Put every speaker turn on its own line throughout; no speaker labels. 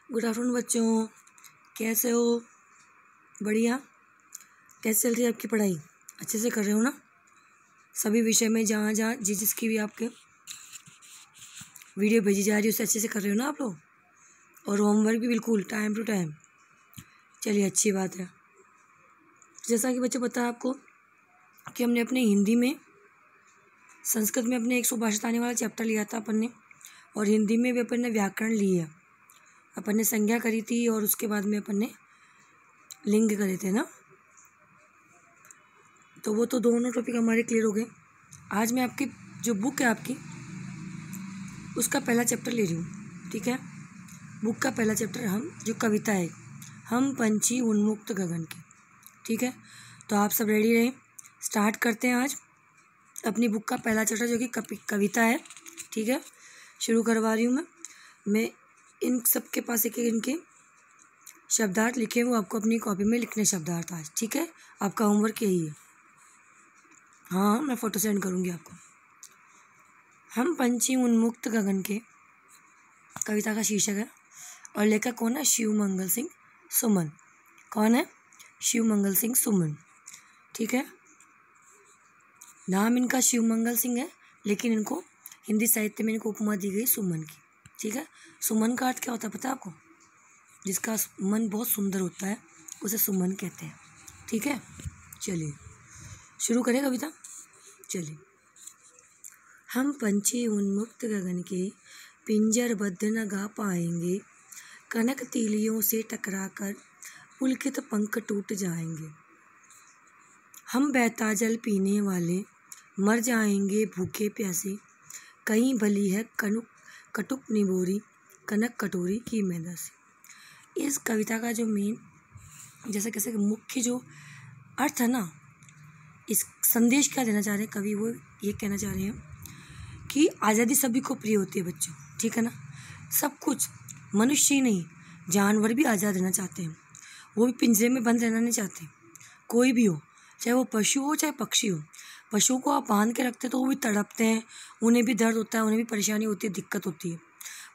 Good afternoon बच्चों, कैसे हो? बढ़िया। कैसे चल रही है आपकी पढ़ाई? अच्छे से कर रहे हो ना? सभी विषय में जहाँ जहाँ जिसकी भी आपके वीडियो भेजी जा रही है उसे अच्छे से कर रहे हो ना आप लोग? और होमवर्क भी बिल्कुल टाइम टू टाइम। चलिए, अच्छी बात है। जैसा कि बच्चों पता है आपको कि हमने अपने हिंदी में संस्कृत में अपने 100 भाषा आने वाला चैप्टर लिया था अपन ने, और हिंदी में भी अपन ने व्याकरण लिए है। अपन ने संज्ञा करी थी और उसके बाद में अपन ने लिंग करे थे ना, तो वो तो दोनों टॉपिक हमारे क्लियर हो गए। आज मैं आपकी जो बुक है आपकी उसका पहला चैप्टर ले रही हूँ, ठीक है? बुक का पहला चैप्टर हम जो कविता है, हम पंछी उन्मुक्त गगन के, ठीक है? तो आप सब रेडी रहें, स्टार्ट करते हैं आज अपनी बुक का पहला चैप्टर जो कि कविता है, ठीक है? शुरू करवा रही हूँ मैं इन सब के पास एक इनके शब्दार्थ लिखे हुए आपको अपनी कॉपी में लिखने शब्दार्थ आज, ठीक है? आपका होमवर्क यही है। हाँ, मैं फ़ोटो सेंड करूँगी आपको। हम पंछी उन्मुक्त गगन के कविता का शीर्षक है और लेखक कौन है? शिव मंगल सिंह सुमन। कौन है? शिव मंगल सिंह सुमन, ठीक है? नाम इनका शिव मंगल सिंह है, लेकिन इनको हिंदी साहित्य में इनको उपमा दी गई सुमन की, ठीक है? सुमन का अर्थ क्या होता है पता है आपको? जिसका मन बहुत सुंदर होता है उसे सुमन कहते हैं, ठीक है? चलिए शुरू करें कविता। चलिए। हम पंछी उन्मुक्त गगन के पिंजरबद्ध न गा पाएंगे, कनक तीलियों से टकराकर पुलकित पंख टूट जाएंगे। हम बहता जल पीने वाले मर जाएंगे भूखे प्यासे, कहीं भली है कटुक निबोरी कनक कटोरी की मैदा से। इस कविता का जो मेन जैसे कैसे मुख्य जो अर्थ है ना, इस संदेश क्या देना चाह रहे हैं कवि, वो ये कहना चाह रहे हैं कि आज़ादी सभी को प्रिय होती है बच्चों, ठीक है ना? सब कुछ, मनुष्य ही नहीं जानवर भी आज़ाद रहना चाहते हैं, वो भी पिंजरे में बंद रहना नहीं चाहते। कोई भी हो, चाहे वो पशु हो चाहे पक्षी हो, पशुओं को आप बांध के रखते तो वो भी तड़पते हैं, उन्हें भी दर्द होता है, उन्हें भी परेशानी होती है, दिक्कत होती है।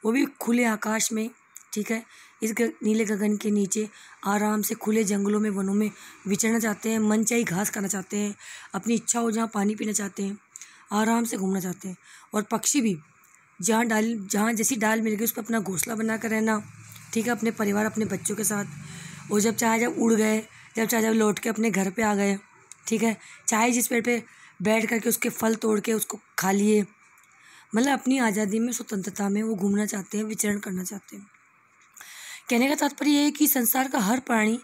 वो भी खुले आकाश में, ठीक है, इस नीले गगन के नीचे आराम से खुले जंगलों में वनों में विचरना चाहते हैं, मनचाही घास खाना चाहते हैं, अपनी इच्छा हो जहाँ पानी पीना चाहते हैं, आराम से घूमना चाहते हैं। और पक्षी भी जहाँ जैसी डाल मिल गई उस पर अपना घोंसला बना कर रहना, ठीक है, अपने परिवार अपने बच्चों के साथ। और जब चाहे जब उड़ गए, जब चाहे जब लौट के अपने घर पे आ गए, ठीक है, चाहे जिस पेड़ पे बैठ करके उसके फल तोड़ के उसको खा लिए, मतलब अपनी आज़ादी में स्वतंत्रता में वो घूमना चाहते हैं, विचरण करना चाहते हैं। कहने का तात्पर्य ये है कि संसार का हर प्राणी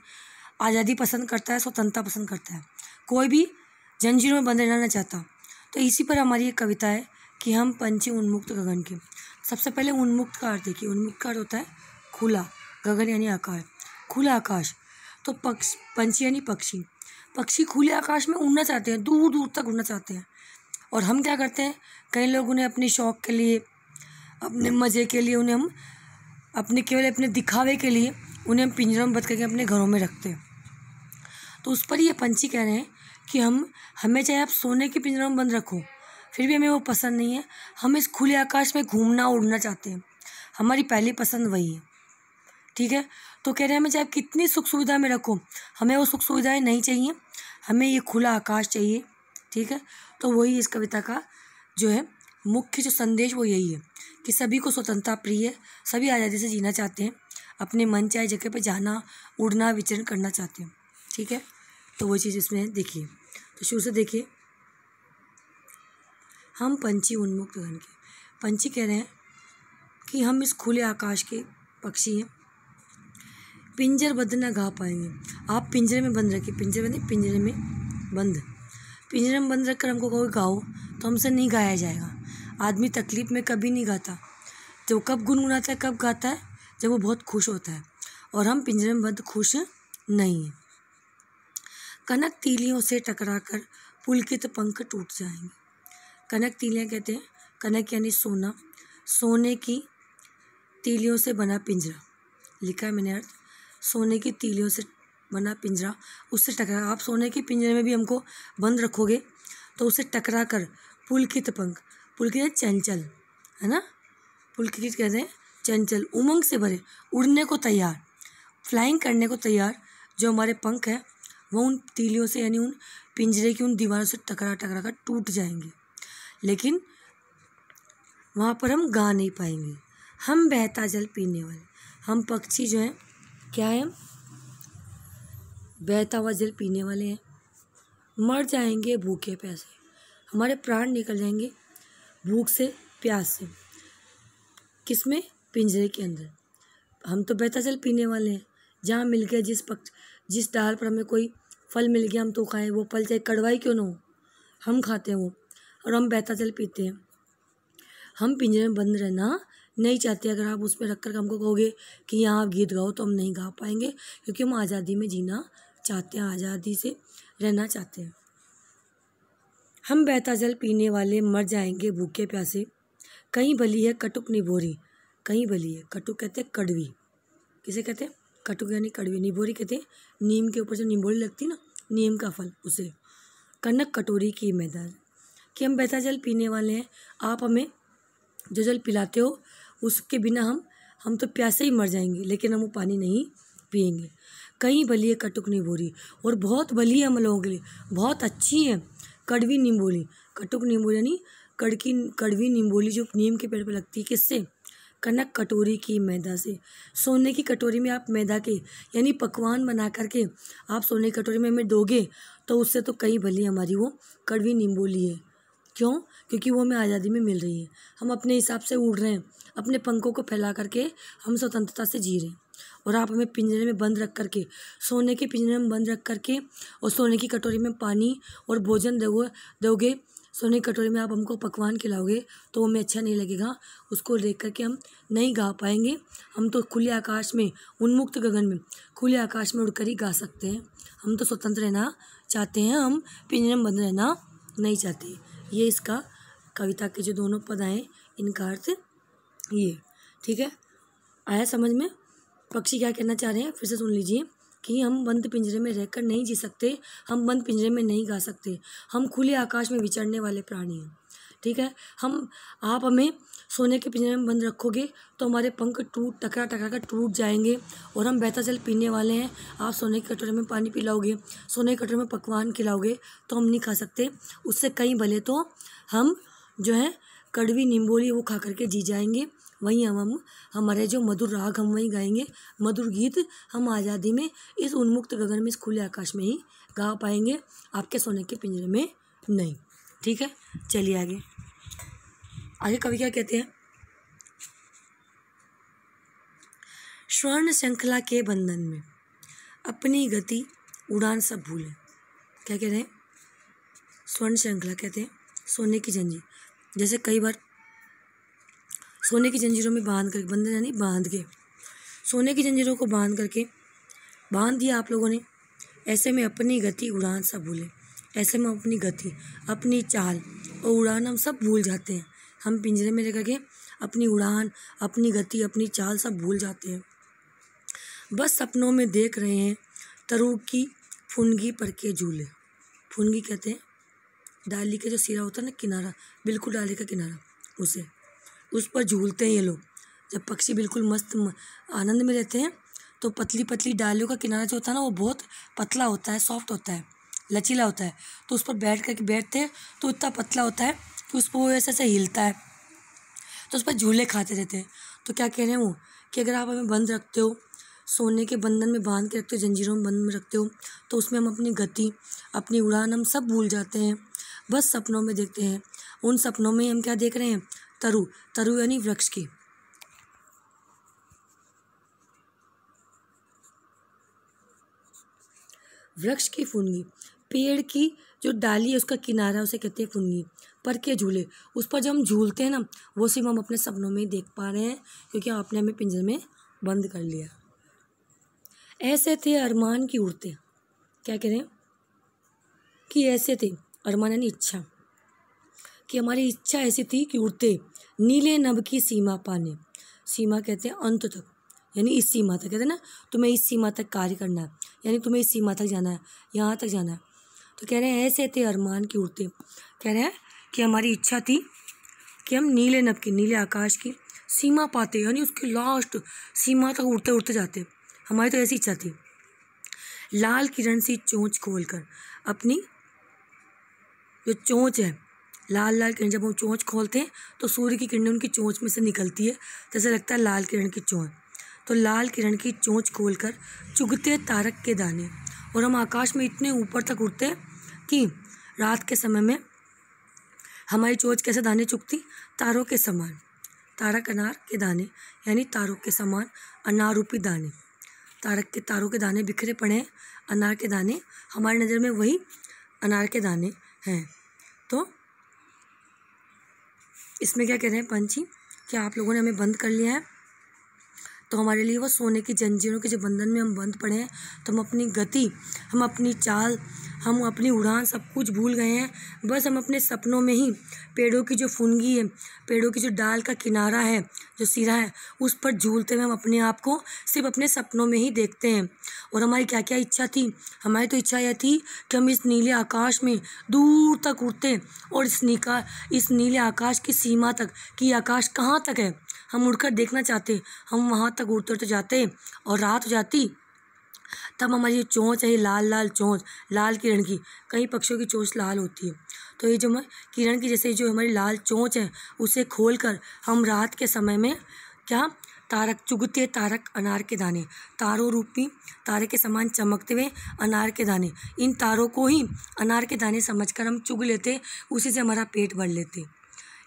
आज़ादी पसंद करता है, स्वतंत्रता पसंद करता है, कोई भी जंजीरों में बंद रहना नहीं चाहता। तो इसी पर हमारी एक कविता है कि हम पंछी उन्मुक्त गगन के। सबसे पहले उन्मुक्त का अर्थ देखिए। उन्मुक्त का अर्थ होता है खुला, गगन यानी आकाश, खुला आकाश। तो पंछी यानी पक्षी, पक्षी खुले आकाश में उड़ना चाहते हैं, दूर दूर तक उड़ना चाहते हैं। और हम क्या करते हैं, कई लोग उन्हें अपने शौक़ के लिए, अपने मज़े के लिए, उन्हें हम केवल अपने दिखावे के लिए उन्हें हम पिंजरों में बंद करके अपने घरों में रखते हैं। तो उस पर ये पंछी कह रहे हैं कि हमें चाहे आप सोने के पिंजरों में बंद रखो, फिर भी हमें वो पसंद नहीं है। हम इस खुले आकाश में घूमना उड़ना चाहते हैं, हमारी पहली पसंद वही है, ठीक है? तो कह रहे हैं हमें चाहे कितनी सुख सुविधा में रखो, हमें वो सुख सुविधाएं नहीं चाहिए, हमें ये खुला आकाश चाहिए, ठीक है? तो वही इस कविता का जो है मुख्य जो संदेश वो यही है कि सभी को स्वतंत्रता प्रिय है, सभी आज़ादी से जीना चाहते हैं, अपने मन चाहे जगह पे जाना, उड़ना, विचरण करना चाहते हैं, ठीक है? तो वो चीज़ इसमें देखिए। तो शुरू से देखिए। हम पंछी उन्मुक्त गगन के। पंछी कह रहे हैं कि हम इस खुले आकाश के पक्षी हैं, पिंजरबद्ध न गा पाएंगे। आप पिंजरे में बंद रखिए, पिंजरे में नहीं, पिंजरे में बंद, पिंजरे में बंद रखकर हमको कोई गाओ तो हमसे नहीं गाया जाएगा। आदमी तकलीफ़ में कभी नहीं गाता, तो कब गुनगुनाता है, कब गाता है, जब वो बहुत खुश होता है। और हम पिंजरे में बंद खुश नहीं हैं। कनक तीलियों से टकराकर पुलकित पंख टूट जाएंगे। कनक तीलियाँ कहते हैं, कनक यानी सोना, सोने की तीलियों से बना पिंजरा, लिखा है मैंने अर्थ, सोने की तीलियों से बना पिंजरा, उससे टकरा, आप सोने के पिंजरे में भी हमको बंद रखोगे तो उससे टकरा कर पुलकित पंख, पुलकित चंचल है ना, पुलकित कहते हैं चंचल, उमंग से भरे, उड़ने को तैयार, फ्लाइंग करने को तैयार जो हमारे पंख हैं वो उन तीलियों से यानी उन पिंजरे की उन दीवारों से टकरा टकरा कर टूट जाएंगे, लेकिन वहाँ पर हम गा नहीं पाएंगे। हम बहता जल पीने वाले, हम पक्षी जो हैं क्या हैं, बहता हुआ जल पीने वाले हैं। मर जाएंगे भूखे प्यासे, हमारे प्राण निकल जाएंगे भूख से प्यास से। किसमें? पिंजरे के अंदर। हम तो बहता जल पीने वाले हैं, जहाँ मिल गया जिस डाल पर हमें कोई फल मिल गया हम तो खाएं, वो फल चाहे कड़वा ही क्यों ना हो हम खाते हैं वो, और हम बहता जल पीते हैं। हम पिंजरे में बंद रहना नहीं चाहते। अगर आप उसमें रख कर हमको कहोगे कि यहाँ आप गीत गाओ तो हम नहीं गा पाएंगे, क्योंकि हम आज़ादी में जीना चाहते हैं, आज़ादी से रहना चाहते हैं। हम बहता जल पीने वाले मर जाएंगे भूखे प्यासे, कहीं भली है कटुक निभोरी, कहीं भली है, कटुक कहते हैं कड़वी, किसे कहते हैं? कटुक यानी कड़वी, निभोरी कहते हैं नीम के ऊपर जो निभोरी लगती है ना, नीम का फल, उसे। कनक कटोरी की मैदान, कि हम बहता जल पीने वाले हैं, आप हमें जो जल पिलाते हो उसके बिना हम तो प्यासे ही मर जाएंगे, लेकिन हम वो पानी नहीं पिएंगे। कहीं भली है कटुक निभोरी, और बहुत भली है हम लोगों के लिए, बहुत अच्छी है कड़वी निम्बोली। कटुक निम्बोली यानी कड़वी निम्बोली जो नीम के पेड़ पर लगती है, किससे? कनक कटोरी की मैदा से। सोने की कटोरी में आप मैदा के यानी पकवान बना करके आप सोने की कटोरी में हमें दोगे तो उससे तो कहीं भली हमारी वो कड़वी निम्बोली है। क्यों? क्योंकि वो हमें आज़ादी में मिल रही है, हम अपने हिसाब से उड़ रहे हैं, अपने पंखों को फैला करके हम स्वतंत्रता से जी रहे हैं। और आप हमें पिंजरे में बंद रख करके, सोने के पिंजरे में बंद रख करके और सोने की कटोरी में पानी और भोजन दोगे, सोने की कटोरी में आप हमको पकवान खिलाओगे तो हमें अच्छा नहीं लगेगा, उसको देख करके हम नहीं गा पाएंगे। हम तो खुले आकाश में, उन्मुक्त गगन में, खुले आकाश में उड़कर ही गा सकते हैं। हम तो स्वतंत्र रहना चाहते हैं, हम पिंजरे में बंद रहना नहीं चाहते। ये इसका कविता के जो दोनों पद आए इनका अर्थ ये, ठीक है? आया समझ में? पक्षी क्या कहना चाह रहे हैं फिर से सुन लीजिए कि हम बंद पिंजरे में रहकर नहीं जी सकते, हम बंद पिंजरे में नहीं गा सकते, हम खुले आकाश में विचरने वाले प्राणी हैं, ठीक है? आप हमें सोने के पिंजरे में बंद रखोगे तो हमारे पंख टकरा कर टूट जाएंगे, और हम बहता जल पीने वाले हैं। आप सोने की कटोरे में पानी पिलाओगे, सोने की कटोरे में पकवान खिलाओगे तो हम नहीं खा सकते, उससे कहीं भले तो हम जो है कड़वी निम्बोली वो खा करके जी जाएंगे। वहीं हम हमारे जो मधुर राग हम वहीं गाएंगे, मधुर गीत हम आज़ादी में इस उन्मुक्त गगन में, इस खुले आकाश में ही गा पाएंगे, आपके सोने के पिंजरे में नहीं, ठीक है? चलिए आगे कवि क्या कहते हैं? स्वर्ण श्रृंखला के बंधन में अपनी गति उड़ान सब भूले। क्या कह रहे हैं? स्वर्ण श्रृंखला कहते हैं सोने की जंजीर, जैसे कई बार सोने की जंजीरों में बांध कर, बंधन यानी बांध के, सोने की जंजीरों को बांध करके बांध दिया आप लोगों ने, ऐसे में अपनी गति उड़ान सब भूले। ऐसे में अपनी गति, अपनी चाल और उड़ान हम सब भूल जाते हैं। हम पिंजरे में रह करके अपनी उड़ान, अपनी गति, अपनी चाल सब भूल जाते हैं। बस सपनों में देख रहे हैं तरु की फुनगी पर के झूले। फुनगी कहते हैं डाली के जो सिरा होता है ना, किनारा, बिल्कुल डाली का किनारा, उस पर झूलते हैं ये लोग। जब पक्षी बिल्कुल मस्त आनंद में रहते हैं तो पतली पतली डालियों का किनारा जो होता है ना, वो बहुत पतला होता है, सॉफ्ट होता है, लचीला होता है, तो उस पर बैठते हैं तो इतना पतला होता है कि उस पर वो ऐसे हिलता है, तो उस पर झूले खाते रहते हैं। तो क्या कह रहे हैं वो कि अगर आप हमें बंद रखते हो, सोने के बंधन में बांध के रखते हो, जंजीरों में बंद में रखते हो, तो उसमें हम अपनी गति, अपनी उड़ान हम सब भूल जाते हैं। बस सपनों में देखते हैं, उन सपनों में हम क्या देख रहे हैं? तरु यानी वृक्ष की, वृक्ष की फुनगी, पेड़ की जो डाली है उसका किनारा, उसे कहते हैं फुनगी। पर के झूले, उस पर जब हम झूलते हैं ना, वो सिर्फ हम अपने सपनों में ही देख पा रहे हैं, क्योंकि आपने हमें पिंजरे में बंद कर लिया। ऐसे थे अरमान की उड़ते। क्या कह रहे हैं कि ऐसे थे, अरमान यानी इच्छा, कि हमारी इच्छा ऐसी थी कि उड़ते नीले नभ की सीमा पाने। सीमा कहते हैं अंत तक, यानी इस सीमा तक, कहते हैं ना तुम्हें इस सीमा तक कार्य करना है, यानी तुम्हें इस सीमा तक जाना है, यहाँ तक जाना है। तो कह रहे हैं ऐसे थे अरमान की उड़ते। कह रहे हैं कि हमारी इच्छा थी कि हम नीले नभ की, नीले आकाश की सीमा पाते, यानी उसके लास्ट सीमा तक उड़ते उड़ते जाते। हमारी तो ऐसी इच्छा थी। लाल किरण सी चोंच खोलकर, अपनी जो चोंच है, लाल लाल किरण, जब हम चोंच खोलते हैं तो सूर्य की किरणें उनकी चोंच में से निकलती है, जैसे लगता है लाल किरण की चोंच। तो लाल किरण की चोंच खोलकर चुगते तारक के दाने, और हम आकाश में इतने ऊपर तक उड़ते हैं कि रात के समय में हमारी चोंच कैसे दाने चुगती, तारों के समान, तारक अनार के दाने, यानी तारों के समान अनार रूपी दाने। तारों के दाने बिखरे पड़े हैं, अनार के दाने, हमारी नज़र में वही अनार के दाने हैं। तो इसमें क्या कह रहे हैं पंछी कि आप लोगों ने हमें बंद कर लिया है, तो हमारे लिए वो सोने की जंजीरों के जो बंधन में हम बंद पड़े हैं, तो हम अपनी गति, हम अपनी चाल, हम अपनी उड़ान सब कुछ भूल गए हैं। बस हम अपने सपनों में ही पेड़ों की जो फुनगी है, पेड़ों की जो डाल का किनारा है, जो सिरा है, उस पर झूलते हुए हम अपने आप को सिर्फ अपने सपनों में ही देखते हैं। और हमारी क्या क्या इच्छा थी, हमारी तो इच्छा यह थी कि हम इस नीले आकाश में दूर तक उड़ते, और इस नीले आकाश की सीमा तक, कि आकाश कहाँ तक है, हम उड़कर देखना चाहते। हम वहाँ तक उड़ते उड़ते जाते और रात हो जाती, तब हमारी जो चोंच है, ये लाल लाल चोंच, लाल किरण की, कई पक्षियों की चोंच लाल होती है, तो ये जो किरण की जैसे जो हमारी लाल चोंच है, उसे खोलकर हम रात के समय में क्या, तारक चुगते तारक अनार के दाने, तारों रूपी तारे के समान चमकते हुए अनार के दाने, इन तारों को ही अनार के दाने समझकर हम चुग लेते, उसी से हमारा पेट भर लेते।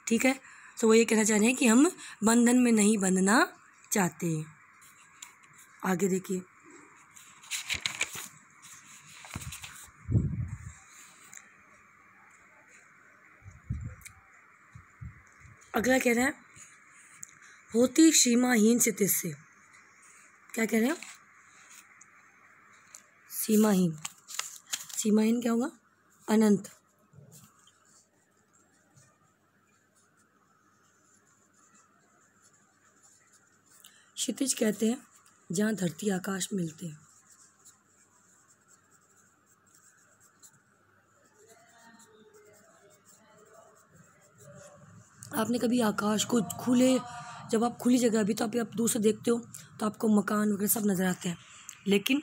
ठीक है, तो वो ये कहना चाह रहे हैं कि हम बंधन में नहीं बंधना चाहते। आगे देखिए, अगला कह रहा है होती सीमाहीन से तिस्से। क्या कह रहे हैं, सीमाहीन, सीमाहीन क्या होगा, अनंत। क्षितिज कहते हैं जहाँ धरती आकाश मिलते हैं। आपने कभी आकाश को खुले, जब आप खुली जगह भी, तो आप दूर से देखते हो तो आपको मकान वगैरह सब नज़र आते हैं, लेकिन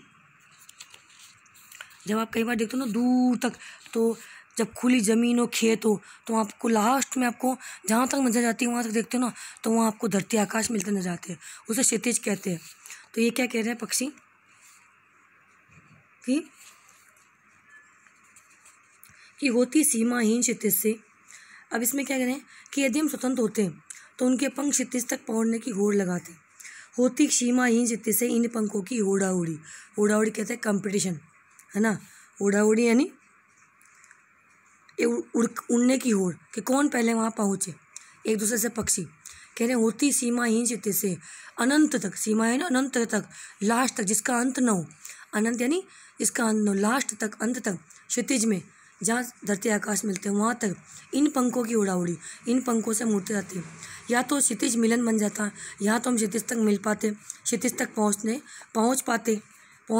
जब आप कई बार देखते हो ना दूर तक, तो जब खुली ज़मीन हो, खेत हो, तो आपको लास्ट में आपको जहाँ तक नजर आती है वहाँ तक देखते हो ना, तो वहाँ आपको धरती आकाश मिलते नजर आते हैं, उसे क्षितिज कहते हैं। तो ये क्या कह रहे हैं पक्षी कि होती सीमाहीन क्षितिज से। अब इसमें क्या कह रहे हैं कि यदि हम स्वतंत्र होते हैं तो उनके पंख क्षितिज तक पहुँचने की होड़ लगाते। होती सीमाहीन क्षितिज से इन पंखों की होड़ा उड़ी, होड़ा उड़ी कहते हैं कंपटीशन, है ना, होड़ा उड़ी यानी उड़ने की होड़, कि कौन पहले वहाँ पहुँचे, एक दूसरे से पक्षी। कह रहे हैं होती सीमाहीन क्षितिज से अनंत तक, सीमाहीन अनंत तक, लास्ट तक, जिसका अंत न हो, अनंत यानी जिसका अंत न हो, लास्ट तक, अंत तक, क्षितिज में जहाँ धरती आकाश मिलते हैं वहाँ तक इन पंखों की उड़ा उड़ी, इन पंखों से हम उड़ते जाते हैं। या तो क्षितिज मिलन बन जाता, या तो हम क्षितिज तक मिल पाते, क्षितिज तक पहुँच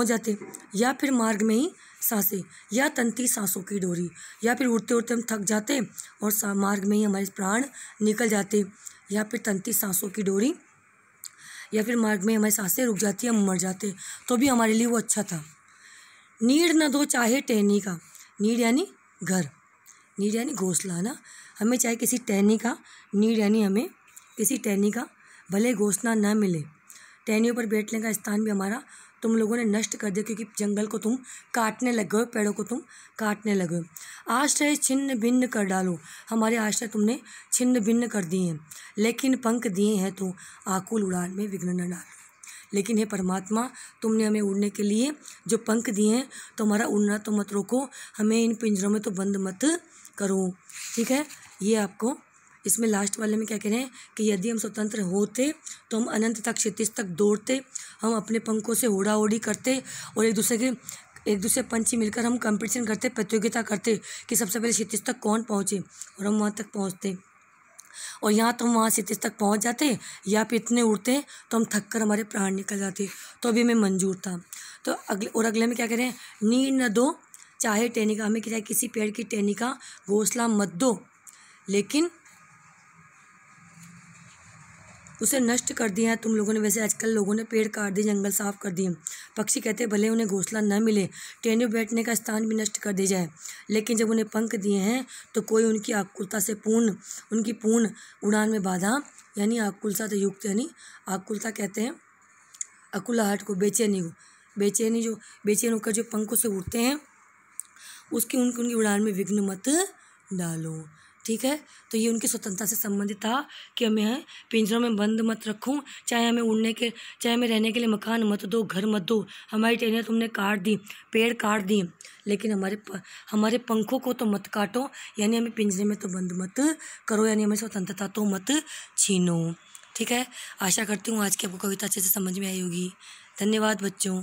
जाते, या फिर मार्ग में ही सांसें, या तंती सांसों की डोरी, या फिर उड़ते उड़ते हम थक जाते और मार्ग में ही हमारे प्राण निकल जाते, या फिर तंती सांसों की डोरी, या फिर मार्ग में हमारी सांसें रुक जाती, हम मर जाते, तो भी हमारे लिए वो अच्छा था। नीड़ न दो चाहे टहनी का, नीड़ यानी घर, नीड़ यानी घोंसला, है ना, हमें चाहे किसी टहनी का, नीड़ यानी हमें किसी टहनी का भले घोंसला न मिले, टहनियों पर बैठने का स्थान भी हमारा तुम लोगों ने नष्ट कर दिया, क्योंकि जंगल को तुम काटने लग गए, पेड़ों को तुम काटने लगे। आश्रय छिन्न भिन्न कर डालो, हमारे आश्रय तुमने छिन्न भिन्न कर दिए हैं, लेकिन पंख दिए हैं तो आकुल उड़ान में विघ्न न डालो। लेकिन हे परमात्मा, तुमने हमें उड़ने के लिए जो पंख दिए हैं, तो हमारा उड़ना तो मत रोको, हमें इन पिंजरों में तो बंद मत करो। ठीक है, ये आपको इसमें लास्ट वाले में क्या कह रहे हैं कि यदि हम स्वतंत्र होते तो हम अनंत तक, क्षितिज तक दौड़ते, हम अपने पंखों से होड़ा होड़ी करते, और एक दूसरे पंछी मिलकर हम कंपटीशन करते, प्रतियोगिता करते कि सबसे पहले क्षितिज तक कौन पहुँचे, और हम वहाँ तक पहुँचते, और यहाँ तो हम वहाँ क्षितिज तक पहुँच जाते, या फिर इतने उड़ते तो हम थक कर हमारे प्राण निकल जाते, तो अभी हमें मंजूर था। तो अगले में क्या कह रहे हैं, नीड़ न दो चाहे टहनी का, हमें चाहे किसी पेड़ की टहनी का घोंसला मत दो, लेकिन उसे नष्ट कर दिया है तुम लोगों ने। वैसे आजकल लोगों ने पेड़ काट दिए, जंगल साफ कर दिए। पक्षी कहते भले उन्हें घोंसला न मिले, टहनियों बैठने का स्थान भी नष्ट कर दिया जाए, लेकिन जब उन्हें पंख दिए हैं तो कोई उनकी आकुलता से उनकी पूर्ण उड़ान में बाधा यानी आकुलता से युक्त, यानी आकुलता कहते हैं अकुलाहट को, बेचैनी को, बेचैन होकर जो पंखों से उड़ते हैं उनकी उड़ान में विघ्न मत डालो। ठीक है, तो ये उनकी स्वतंत्रता से संबंधित था कि हमें पिंजरों में बंद मत रखूं, चाहे हमें रहने के लिए मकान मत दो, घर मत दो। हमारी टहनियाँ तुमने काट दी, पेड़ काट दिए, लेकिन हमारे पंखों को तो मत काटो, यानी हमें पिंजरे में तो बंद मत करो, यानी हमें स्वतंत्रता तो मत छीनो। ठीक है, आशा करती हूँ आज की आपको कविता अच्छे से समझ में आई होगी। धन्यवाद बच्चों।